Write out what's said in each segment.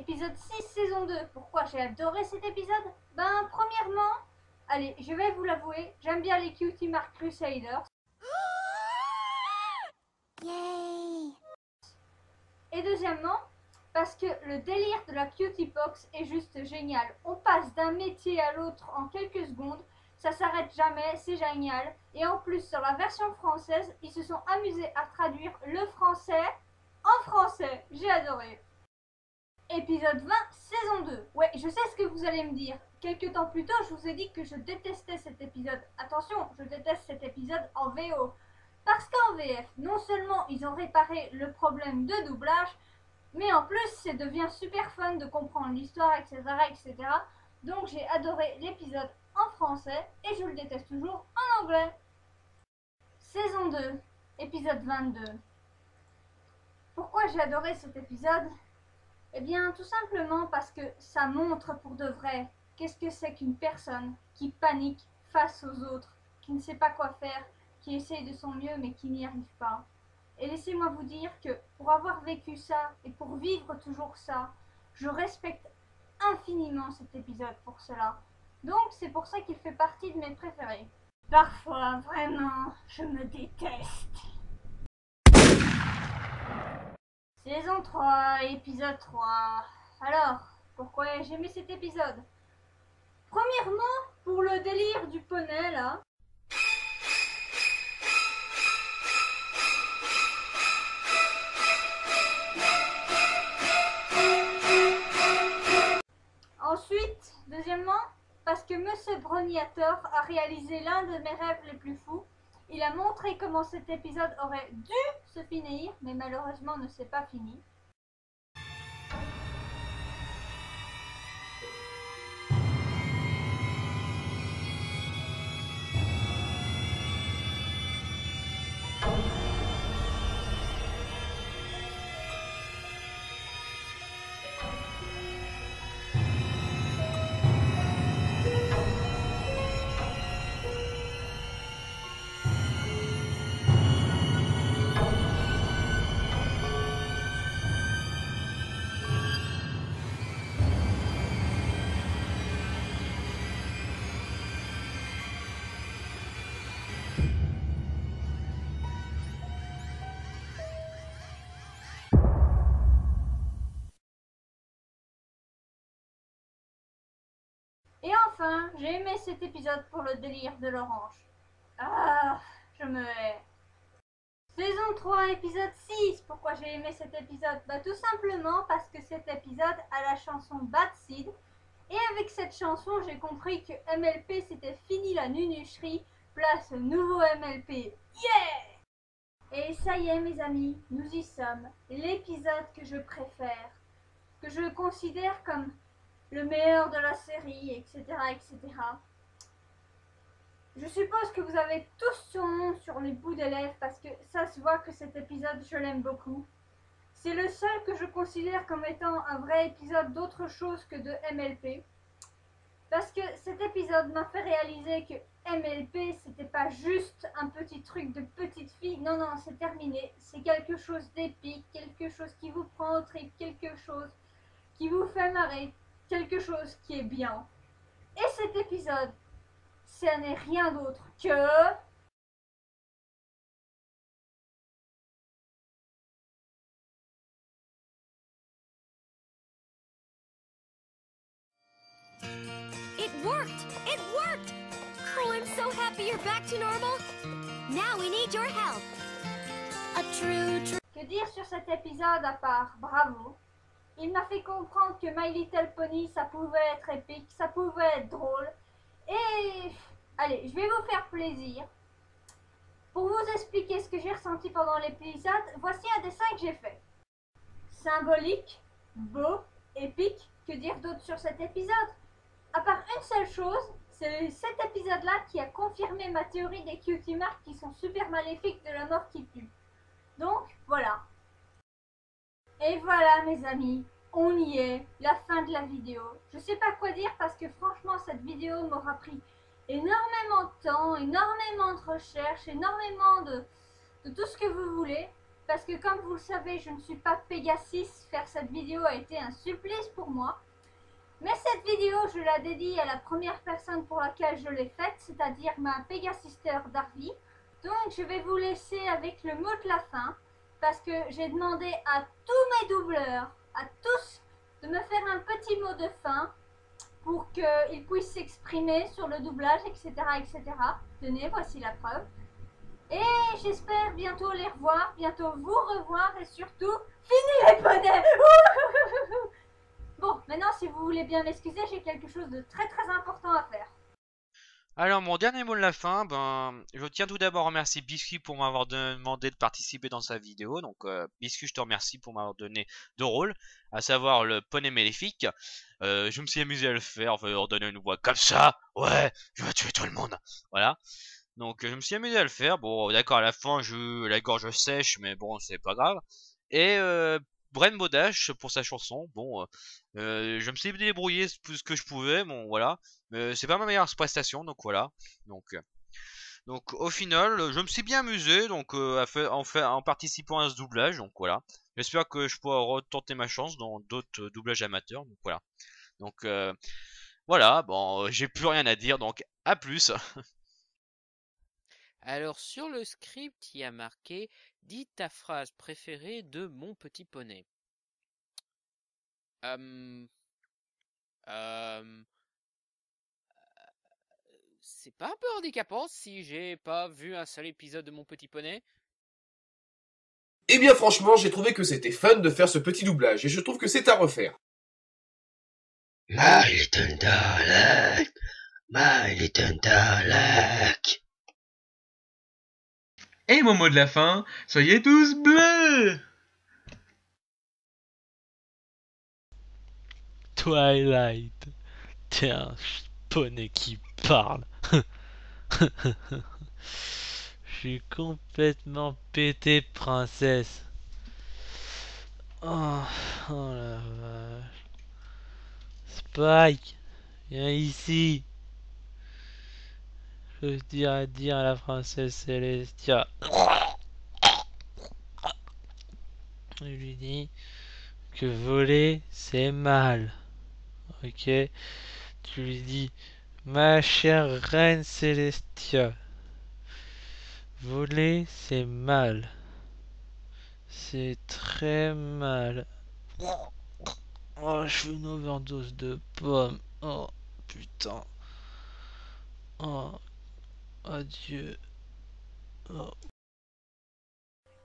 épisode 6, saison 2. Pourquoi j'ai adoré cet épisode? Ben, premièrement, allez, je vais vous l'avouer, j'aime bien les Cutie Mark Crusaders. Yay! Et deuxièmement, parce que le délire de la Cutie Pox est juste génial. On passe d'un métier à l'autre en quelques secondes, ça s'arrête jamais, c'est génial. Et en plus, sur la version française, ils se sont amusés à traduire le français en français. J'ai adoré. Épisode 20, saison 2. Ouais, je sais ce que vous allez me dire. Quelques temps plus tôt, je vous ai dit que je détestais cet épisode. Attention, je déteste cet épisode en VO. Parce qu'en VF, non seulement ils ont réparé le problème de doublage, mais en plus, ça devient super fun de comprendre l'histoire, etc., etc. Donc j'ai adoré l'épisode en français et je le déteste toujours en anglais. Saison 2, épisode 22. Pourquoi j'ai adoré cet épisode? Eh bien, tout simplement parce que ça montre pour de vrai qu'est-ce que c'est qu'une personne qui panique face aux autres, qui ne sait pas quoi faire, qui essaye de son mieux mais qui n'y arrive pas. Et laissez-moi vous dire que pour avoir vécu ça et pour vivre toujours ça, je respecte infiniment cet épisode pour cela. Donc c'est pour ça qu'il fait partie de mes préférés. Parfois, vraiment, je me déteste. Saison 3, épisode 3. Alors, pourquoi j'ai aimé cet épisode? Premièrement, pour le délire du poney là. Ensuite, deuxièmement, parce que Monsieur Brognator a réalisé l'un de mes rêves les plus fous. Il a montré comment cet épisode aurait dû se finir, mais malheureusement ne s'est pas fini. Et enfin, j'ai aimé cet épisode pour le délire de l'orange. Ah, je me hais. Saison 3, épisode 6. Pourquoi j'ai aimé cet épisode? Bah tout simplement parce que cet épisode a la chanson Bad Seed. Et avec cette chanson, j'ai compris que MLP c'était fini la nunucherie, place nouveau MLP. Yeah! Et ça y est mes amis, nous y sommes. L'épisode que je préfère, que je considère comme le meilleur de la série, etc., etc. Je suppose que vous avez tous son nom sur les bouts des lèvres parce que ça se voit que cet épisode, je l'aime beaucoup. C'est le seul que je considère comme étant un vrai épisode d'autre chose que de MLP. Parce que cet épisode m'a fait réaliser que MLP, c'était pas juste un petit truc de petite fille. Non, non, c'est terminé. C'est quelque chose d'épique, quelque chose qui vous prend au trip, quelque chose qui vous fait marrer, quelque chose qui est bien. Et cet épisode, ce n'est rien d'autre que... It worked! It worked! Oh, I'm so happy you're back to normal. Now we need your help. A true... Que dire sur cet épisode à part bravo? Il m'a fait comprendre que My Little Pony, ça pouvait être épique, ça pouvait être drôle. Et allez, je vais vous faire plaisir. Pour vous expliquer ce que j'ai ressenti pendant l'épisode, voici un dessin que j'ai fait. Symbolique, beau, épique, que dire d'autre sur cet épisode? À part une seule chose, c'est cet épisode-là qui a confirmé ma théorie des Cutie Mark qui sont super maléfiques de la mort qui tue. Donc, voilà. Et voilà mes amis, on y est, la fin de la vidéo. Je sais pas quoi dire parce que franchement cette vidéo m'aura pris énormément de temps, énormément de recherches, énormément de tout ce que vous voulez. parce que comme vous le savez, je ne suis pas Pégasis. Faire cette vidéo a été un supplice pour moi. Mais cette vidéo, je la dédie à la première personne pour laquelle je l'ai faite, c'est-à-dire ma Pégasister Darby. Donc je vais vous laisser avec le mot de la fin, parce que j'ai demandé à tous mes doubleurs, à tous, de me faire un petit mot de fin pour qu'ils puissent s'exprimer sur le doublage, etc., etc. Tenez, voici la preuve. Et j'espère bientôt les revoir, bientôt vous revoir et surtout, fini les poneys. Bon, maintenant si vous voulez bien m'excuser, j'ai quelque chose de très très important à faire. Alors, mon dernier mot de la fin, je tiens tout d'abord à remercier Biscuit pour m'avoir demandé de participer dans sa vidéo. Donc, Biscuit, je te remercie pour m'avoir donné 2 rôles, à savoir le poney maléfique. Je me suis amusé à le faire, enfin, leur donner une voix comme ça. Ouais, je vais tuer tout le monde. Voilà. Donc, je me suis amusé à le faire. Bon, d'accord, à la fin, la gorge sèche, mais bon, c'est pas grave. Et Bren Modash pour sa chanson. Bon, je me suis débrouillé ce que je pouvais. Bon, voilà. Mais c'est pas ma meilleure prestation, donc voilà. Donc au final, je me suis bien amusé donc en participant à ce doublage. Donc voilà. J'espère que je pourrai retenter ma chance dans d'autres doublages amateurs. Donc voilà. Donc voilà. Bon, j'ai plus rien à dire. Donc à plus. Alors sur le script, il y a marqué « Dis ta phrase préférée de Mon Petit Poney ». C'est pas un peu handicapant si j'ai pas vu un seul épisode de Mon Petit Poney? Eh bien franchement, j'ai trouvé que c'était fun de faire ce petit doublage, et je trouve que c'est à refaire. My little darling, my little darling. Et mon mot de la fin, soyez tous bleus! Twilight, t'es un poney qui parle. Je suis complètement pété, princesse. Oh, oh la vache. Spike, viens ici. Je veux dire à la princesse Celestia. Je lui dis que voler, c'est mal. Ok? Tu lui dis, ma chère reine Celestia, voler, c'est mal. C'est très mal. Oh, je fais une overdose de pommes. Oh, putain. Oh, adieu. Oh.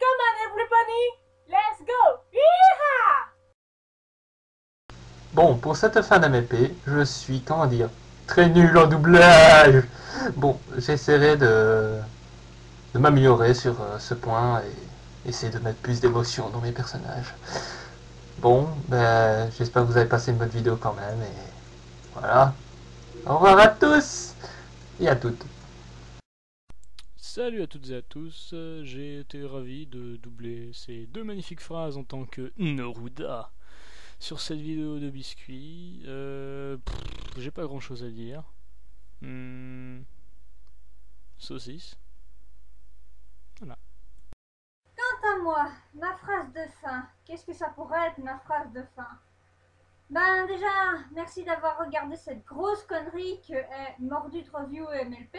Come on everybody, let's go! Yeehaw! Bon, pour cette fin d'MLP, je suis, comment dire, très nul en doublage. Bon, j'essaierai de m'améliorer sur ce point et essayer de mettre plus d'émotion dans mes personnages. Bon, ben, j'espère que vous avez passé une bonne vidéo quand même, et voilà. Au revoir à tous et à toutes. Salut à toutes et à tous, j'ai été ravi de doubler ces 2 magnifiques phrases en tant que Neruda sur cette vidéo de Biscuit. J'ai pas grand chose à dire. Saucisse. Voilà. Quant à moi, ma phrase de fin, qu'est-ce que ça pourrait être ma phrase de fin? Ben déjà, merci d'avoir regardé cette grosse connerie que est Mordute Review MLP.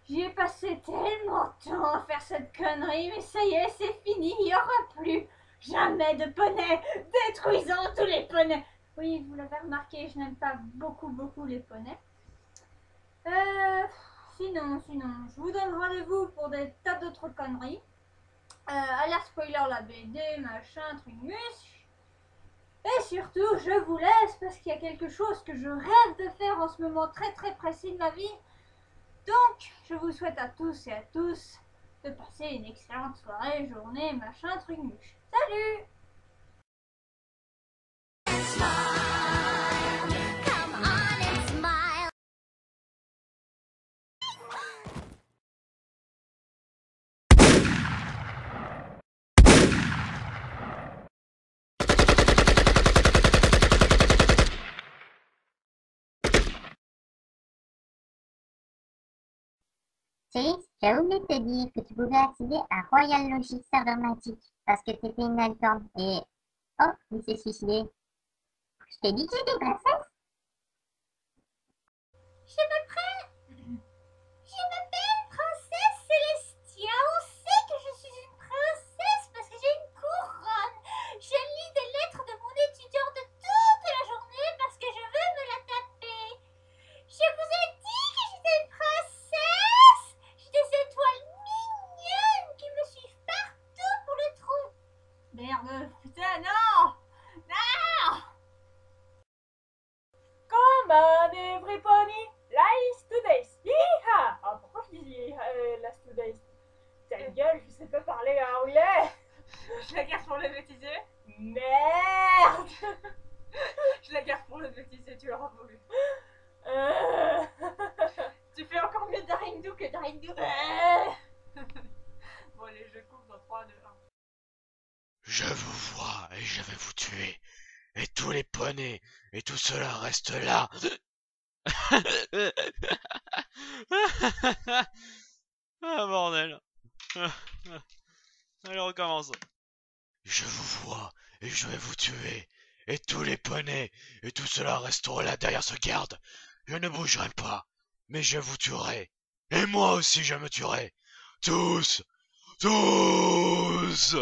J'y ai passé tellement de temps à faire cette connerie, mais ça y est, c'est fini, il n'y aura plus jamais de poneys détruisant tous les poneys. Oui, vous l'avez remarqué, je n'aime pas beaucoup les poneys. Sinon, je vous donne rendez-vous pour des tas d'autres conneries. Alerte spoiler la BD, machin, truc muscle. Et surtout, je vous laisse parce qu'il y a quelque chose que je rêve de faire en ce moment très précis de ma vie. Donc, je vous souhaite à tous et à tous de passer une excellente soirée, journée, machin, truc muche. Salut! Come on and smile. See? J'ai oublié de te dire que tu pouvais accéder à Royal Logic Server Magic parce que t'étais une licorne et... Oh, il s'est suicidé. Je t'ai dit que j'étais une princesse. Je m'appelle Princesse Célestia. On sait que je suis une princesse parce que j'ai une couronne. Je lis des lettres de mon étudiant de toute la journée parce que je veux me la taper. Je vous ai dit que j'étais une princesse. J'ai des étoiles mignonnes qui me suivent partout pour le trou. Merde, putain, non! Non! Come on everybody, last two days. Yeeha! Ah, pourquoi je dis last two days? Ta gueule, je sais pas parler anglais. Je la garde pour le bêtisier. Merde. Je la garde pour le bêtisier, tu l'auras voulu. Tu fais encore mieux Daringdou que Daringdou. Bon, allez, je coupe dans 3, 2, 1. Je vous vois et je vais vous tuer. Et tous les poneys et tout cela reste là. Ah bordel. Allez, on recommence. Je vous vois et je vais vous tuer. Et tous les poneys et tout cela resteront là derrière ce garde. Je ne bougerai pas, mais je vous tuerai. Et moi aussi je me tuerai. Tous. Tous.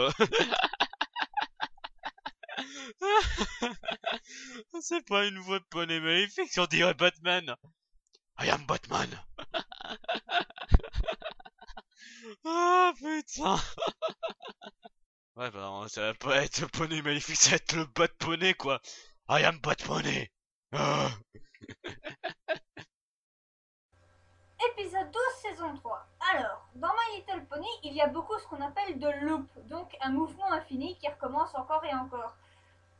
C'est pas une voix de poney maléfique, on dirait Batman. I am Batman. Oh putain. Ouais bah ça va pas être le poney maléfique, ça va être le Bat Poney quoi. I am Bat Poney. Ah. Épisode 12, saison 3. Alors, dans My Little Pony, il y a beaucoup ce qu'on appelle de loop, donc un mouvement infini qui recommence encore et encore.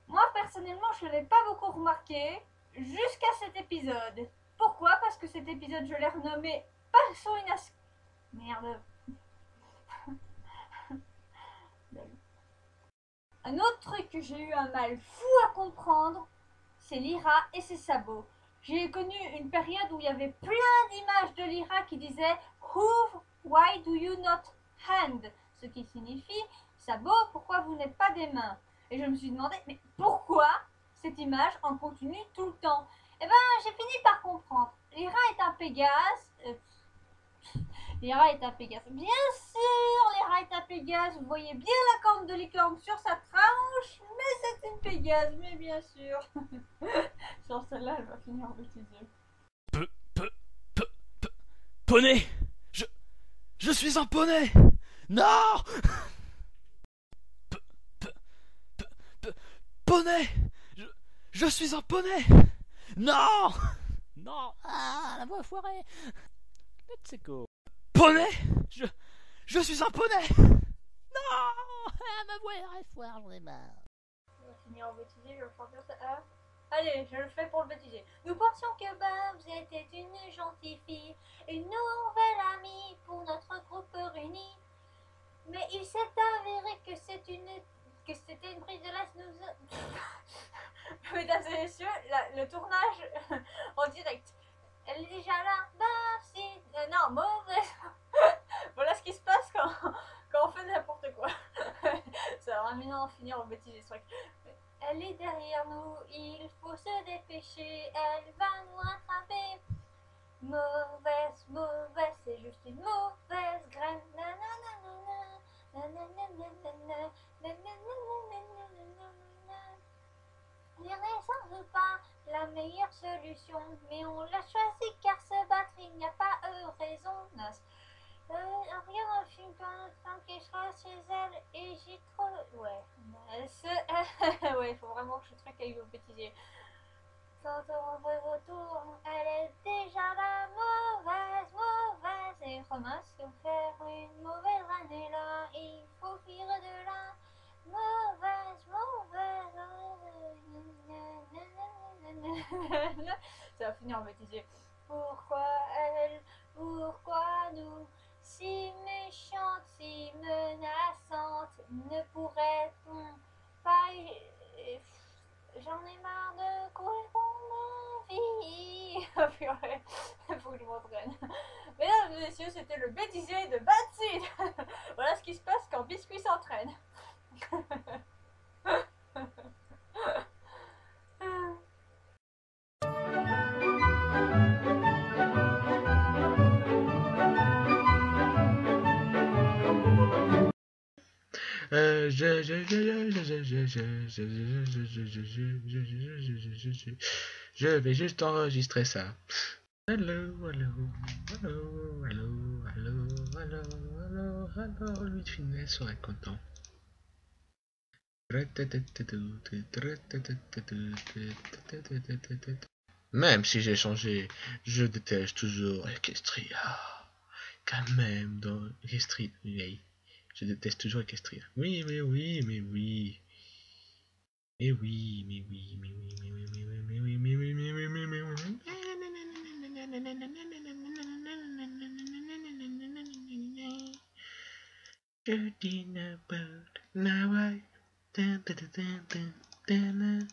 Moi, personnellement, je ne l'avais pas beaucoup remarqué jusqu'à cet épisode. Pourquoi? Parce que cet épisode, je l'ai renommé Personias... Merde. Un autre truc que j'ai eu un mal fou à comprendre, c'est Lyra et ses sabots. J'ai connu une période où il y avait plein d'images de Lyra qui disaient « Who, why do you not hand ?» ce qui signifie « Sabot, pourquoi vous n'êtes pas des mains ?» Et je me suis demandé « Mais pourquoi cette image en continue tout le temps ?» Eh ben, j'ai fini par comprendre. Lyra est un Pégase. Lyra est un Pégase. Bien sûr, Lyra est un Pégase. Vous voyez bien la corne de licorne sur sa tranche, mais c'est une Pégase, mais bien sûr. Sur celle-là, elle va finir en bêtisier. Poney! Je suis un poney! Non! Poney! Je suis un poney! Non! Non! Ah, la voix foirée! Let's go! Poney! Je suis un poney! Non! Ah, ma voix est foire, j'en ai marre. On va finir en bêtisier, je vais faire dire ça. Ah. Allez, je le fais pour le bêtisier. Nous pensions que Babs était une gentille fille, une nouvelle amie pour notre groupe réuni. Mais il s'est avéré que c'était une prise de la snooze. Mesdames et messieurs, le tournage en direct. Elle est déjà là. Babs, si... non, mauvaise. Voilà ce qui se passe quand on fait n'importe quoi. Ça va maintenant finir en bêtisier, c'est vrai. Elle est derrière nous, il faut se dépêcher, elle va nous rattraper. Mauvaise, mauvaise, c'est juste une mauvaise graine. Il n'est sans doute pas la meilleure solution, mais on l'a choisi car se battre, il n'y a pas raison. Regarde un film pour notre femme qui sera chez elle et j'ai trop... Ouais. Ouais, il faut vraiment que je truc avec vos bêtisiers. Quand on retourne, elle est déjà la mauvaise. Et Romain, si on fait une mauvaise année là, il faut fuir de là. Mauvaise. Ça va finir en bêtisier. Pourquoi elle, pourquoi nous, si méchante, si menaçante, ne pourrait-on pas... J'en ai marre de courir pour ma vie. Faut que je m'entraîne. Mesdames mesdames et messieurs, c'était le bêtisier de Bad Seed. Voilà ce qui se passe quand Biscuit s'entraîne. Je vais juste enregistrer ça. Hello, hello, hello, hello, hello, hello, hello, hello, lui de finesse serait content. Même si j'ai changé, je déteste toujours Equestria. Quand même, dans Equestria, oui. Je déteste toujours Equestria. Oui, mais oui, mais oui. Mais oui, mais oui, mais oui, mais oui, mais oui, mais oui, mais oui, mais oui, mais oui, mais oui. Shooting about now I dun dun dun dun dun dun.